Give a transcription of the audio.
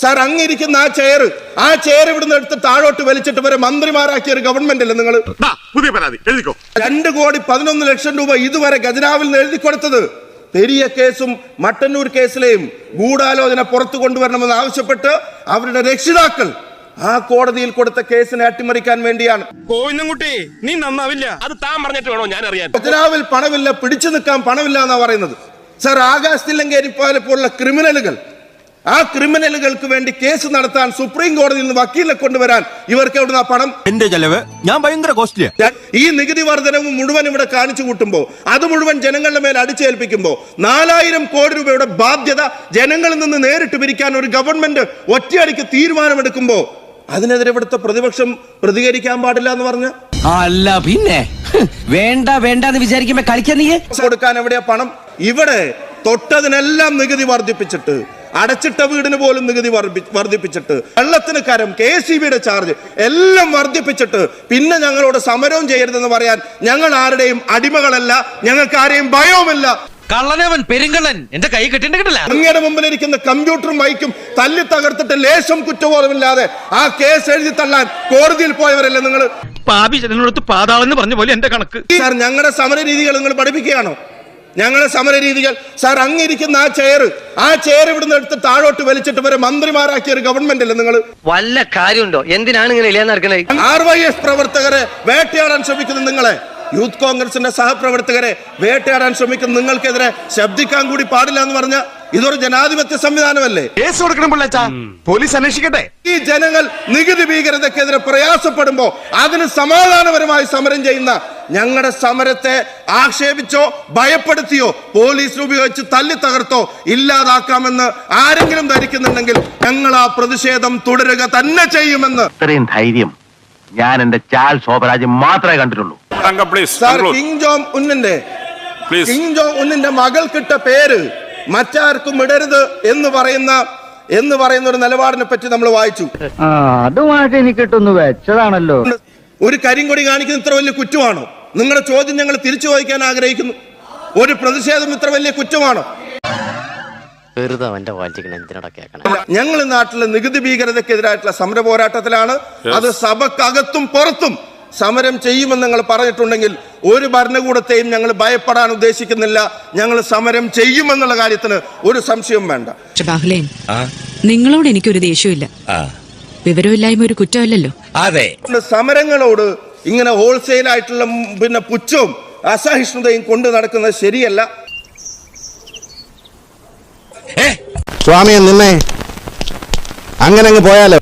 Sir അങ്ങിരിക്കുന്ന ആ chair ഇവിടുന്ന് എടുത്ത് താഴോട്ട് വലിച്ചിട്ട് വരെ മന്ത്രിമാരാക്കിയ ഒരു ഗവൺമെന്റ് അല്ലേ നിങ്ങൾ? പുതിയ പരാതി എഴുതിക്കോ. 2,11,00,000 രൂപ ഇതുവരെ ഖജനാവിൽ നിന്ന് എഴുതി കൊടുത്തത് പെരിയ കേസും മട്ടന്നൂർ കേസിലെയും ഗൂഢാലോചന പുറത്തു കൊണ്ടുവരണമെന്ന് ആവശ്യപ്പെട്ട് അവരുടെ രക്ഷിതാക്കൾ ആ കോടതിയിൽ കൊടുത്ത കേസിനെ അട്ടിമറിക്കാൻ വേണ്ടിയാണ്. കോയിന്നുംകുട്ടി നീ നന്നാവില്ല. അത് താൻ പറഞ്ഞിട്ട് വേണോ ഞാൻ അറിയാൻ? ഖജനാവിൽ പണമില്ല, പിടിച്ചു നിൽക്കാൻ പണമില്ല എന്നാ പറയുന്നത്. സാർ ആകാശ് തില്ലങ്കേരി പോലുള്ള ക്രിമിനലുകൾ, ആ ക്രിമിനലുകൾക്ക് വേണ്ടി കേസ് നടത്താൻ സുപ്രീം കോടതിയിൽ നിന്ന് വക്കീലിനെ കൊണ്ടുവരാൻ ഇവർക്ക് എവിടുന്ന പണം? എന്റെ ചെലവ് ഞാൻ ഭയങ്കര കോസ്റ്റ്ലിയാ. ഈ നികുതി വർധനവും മുഴുവൻ ഇവിടെ കാണിച്ചു കൂട്ടുമ്പോ, അത് മുഴുവൻ ജനങ്ങളുടെ മേൽ അടിച്ചേൽപ്പിക്കുമ്പോ 4,000 കോടി രൂപയുടെ ബാധ്യത ജനങ്ങളിൽ നിന്ന് നേരിട്ട് പിരിക്കാൻ ഒരു ഗവൺമെന്റ് ഒറ്റയടിക്ക് തീരുമാനമെടുക്കുമ്പോ അതിനെതിരെ ഇവിടുത്തെ പ്രതിപക്ഷം പ്രതികരിക്കാൻ പാടില്ല എന്ന് പറഞ്ഞ അല്ല പിന്നെ വേണ്ട എന്ന് വിചാരിക്കുമ്പോ കളിക്കാൻ നീ കൊടുക്കാൻ എവിടെയാ പണം? ഇവിടെ തൊട്ടതിനെല്ലാം നികുതി വർദ്ധിപ്പിച്ചിട്ട്, അടച്ചിട്ട വീടിന് പോലും നികുതി വർദ്ധിപ്പിച്ചിട്ട്, വെള്ളത്തിന് കരം, KCBയുടെ ചാർജ് എല്ലാം വർദ്ധിപ്പിച്ചിട്ട് പിന്നെ ഞങ്ങളോട് സമരവും ചെയ്യരുതെന്ന് പറയാൻ ഞങ്ങൾ ആരുടെയും അടിമകളല്ല, ഞങ്ങൾക്ക് ആരെയും ഭയവുമില്ല. കള്ളനവൻ പെരുങ്കള്ളൻ എന്റെ കൈ കെട്ടിട്ട് കിട്ടില്ല. അങ്ങയുടെ മുമ്പിലിരിക്കുന്ന കമ്പ്യൂട്ടറും മൈക്കും തല്ലി തകർത്തിട്ട് ലേശം കുറ്റബോധമില്ലാതെ ആ കേസ് എഴുതി തള്ളാൻ കോടതിയിൽ പോയവരല്ലേ നിങ്ങൾ? പാതാളെന്ന് പറഞ്ഞ പോലെ എന്റെ കണക്ക്. സാർ ഞങ്ങളുടെ സമര രീതികൾ നിങ്ങൾ പഠിപ്പിക്കുകയാണോ? ഞങ്ങളുടെ സമര രീതികൾ സാർ അങ്ങിരിക്കുന്ന ആ ചെയർ ഇവിടുന്ന് എടുത്ത് താഴോട്ട് വലിച്ചിട്ട് വരെ മന്ത്രിമാരാക്കിയ ഒരു ഗവൺമെന്റ് അല്ലേ നിങ്ങൾ? വല്ല കാര്യമുണ്ടോ? എന്തിനാണ് ഇങ്ങനെ ഇല്ലാന്ന് നടക്കണേ? RYS പ്രവർത്തകരെ വേട്ടയാടാൻ ശ്രമിക്കുന്ന നിങ്ങളെ, യൂത്ത് കോൺഗ്രസിന്റെ സഹപ്രവർത്തകരെ വേട്ടയാടാൻ ശ്രമിക്കുന്ന നിങ്ങൾക്കെതിരെ ശബ്ദിക്കാൻ കൂടി പാടില്ല എന്ന് പറഞ്ഞ ഇതൊരു ജനാധിപത്യ സംവിധാനമല്ലേ? കേസ് കൊടുക്കണം പിള്ളേച്ചാ, പോലീസ് അന്വേഷിക്കട്ടെ. ഈ ജനങ്ങൾ നികുതി ഭീകരതയ്ക്കെതിരെ പ്രയാസപ്പെടുമ്പോ അതിന് സമാധാനപരമായി സമരം ചെയ്യുന്ന ഞങ്ങളുടെ സമരത്തെ ആക്ഷേപിച്ചോ ഭയപ്പെടുത്തിയോ പോലീസ് ഉപയോഗിച്ച് തല്ലി തകർത്തോ ഇല്ലാതാക്കാമെന്ന് ആരെങ്കിലും ധരിക്കുന്നുണ്ടെങ്കിൽ ഞങ്ങൾ ആ പ്രതിഷേധം തുടരുക തന്നെ ചെയ്യുമെന്ന്. ഇത്രയും ധൈര്യം ഞാൻ എന്റെ ചാൽ ശോഭരാജ് മാത്രമേ കണ്ടിട്ടുള്ളൂ. സാർ കിങ് ജോങ് ഉന്നിന്റെ മകൾക്കിട്ട പേര് മറ്റാർക്കും ഇടരുത് എന്ന് പറയുന്ന ഒരു നിലപാടിനെ പറ്റി നമ്മൾ വായിച്ചു. അതുമായിട്ട് എനിക്കിട്ടൊന്ന് വെച്ചതാണല്ലോ. ഒരു കരിങ്കൊടി കാണിക്കുന്ന ഇത്ര വലിയ കുറ്റമാണോ? നിങ്ങളുടെ ചോദ്യം ഞങ്ങൾ തിരിച്ചു ചോദിക്കാൻ ആഗ്രഹിക്കുന്നു. ഒരു പ്രതിഷേധം ഇത്ര വലിയ കുറ്റമാണോ? ഞങ്ങൾ നാട്ടിലെ നികുതി ഭീകരതയ്ക്കെതിരായിട്ടുള്ള സമര പോരാട്ടത്തിലാണ്. അത് സഭക്കകത്തും പുറത്തും സമരം ചെയ്യുമെന്ന് നിങ്ങൾ പറഞ്ഞിട്ടുണ്ടെങ്കിൽ ഒരു ഭരണകൂടത്തെയും ഞങ്ങൾ ഭയപ്പെടാൻ ഉദ്ദേശിക്കുന്നില്ല. ഞങ്ങൾ സമരം ചെയ്യുമെന്നുള്ള കാര്യത്തിന് ഒരു സംശയവും വേണ്ട. ബാഹുലേൻ, നിങ്ങളോട് എനിക്കൊരു ദേഷ്യമില്ല. വിവരമില്ലായ്മ ഒരു കുറ്റമല്ലല്ലോ. അതെ, സമരങ്ങളോട് ഇങ്ങനെ ഹോൾസെയിൽ ആയിട്ടുള്ള പുച്ഛവും അസഹിഷ്ണുതയും കൊണ്ട് നടക്കുന്നത് ശരിയല്ല. സ്വാമിയെ നിന്നെ അങ്ങനെ അങ്ങ് പോയാലോ?